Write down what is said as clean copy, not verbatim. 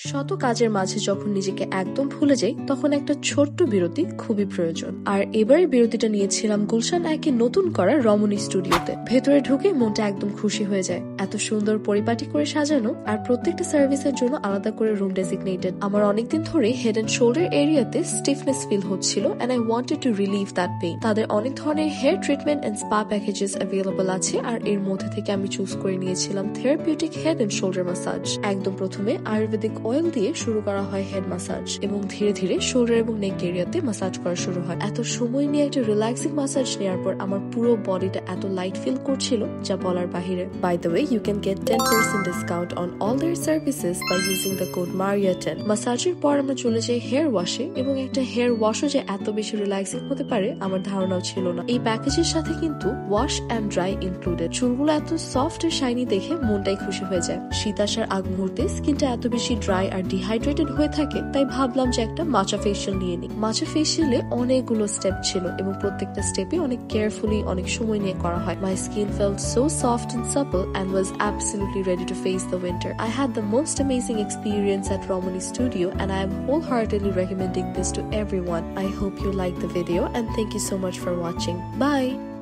শত কাজের মাঝে যখন নিজেকে একদম ভুলে যাই তখন একটা ছোট্ট বিরতি খুবই প্রয়োজন। আর এবারে বিরতিটা নিয়েছিলাম গুলশান একে নতুন করা রমণী স্টুডিওতে। ভেতরে ঢুকে মনটা একদম খুশি হয়ে যায়, এত সুন্দর পরিপাটি করে সাজানো, আর প্রত্যেকটা সার্ভিসের জন্য আলাদা করে রুম ডেজিগনেটেড। আমার অনেকদিন ধরে হেড এন্ড শোল্ডার এরিয়াতে স্টিফনেস ফিল হচ্ছিল and I wanted to relieve that pain. তাদের অনেক ধরনের hair treatment and spa packages available আছে, আর এর মধ্যে থেকে আমি চুজ করে নিয়েছিলাম therapeutic head and shoulder massage. একদম প্রথমে আয়ুর্বেদিক অয়েল দিয়ে শুরু করা হয় হেড ম্যাসাজ এবং ধীরে ধীরে শোল্ডার এবং নেক এরিয়াতে ম্যাসাজ করা শুরু হয়। এত সময় নিয়ে একটা রিল্যাক্সিং ম্যাসাজ নেওয়ার পর আমার পুরো বডিটা এত লাইট ফিল করছিল যা বলার বাহিরে। By the way, you can get 10% discount on all their services by using the code MARIA10। ম্যাসাজের পর আমরা চলে যাই হেয়ার ওয়াশে, এবং একটা হেয়ার ওয়াশও যে এত বেশি রিল্যাক্সিং হতে পারে আমার ধারণাও ছিল না। এই প্যাকেজের সাথে কিন্তু ওয়াশ এন্ড ড্রাই ইনক্লুডেড। চুলগুলো এত সফট আর শাইনি দেখে মনটাই খুশি হয়ে যায়। শীত আসার আগ মুহূর্তে স্কিনটা এত বেশি ড্রাই আর ডিহাইড্রেটেড হয়ে থাকে, তাই ভাবলাম যে একটা মাচা ফেশিয়াল নিয়ে নিই। মাচা ফেশিয়ালে অনেকগুলো স্টেপ ছিল এবং প্রত্যেকটা স্টেপে অনেক কেয়ারফুলি অনেক সময় নিয়ে করা হয়। My skin felt so soft and supple and was absolutely ready to face the winter. I had the most amazing experience at Romani Studio and I am wholeheartedly recommending this to everyone. I hope you liked the video and thank you so much for watching. Bye!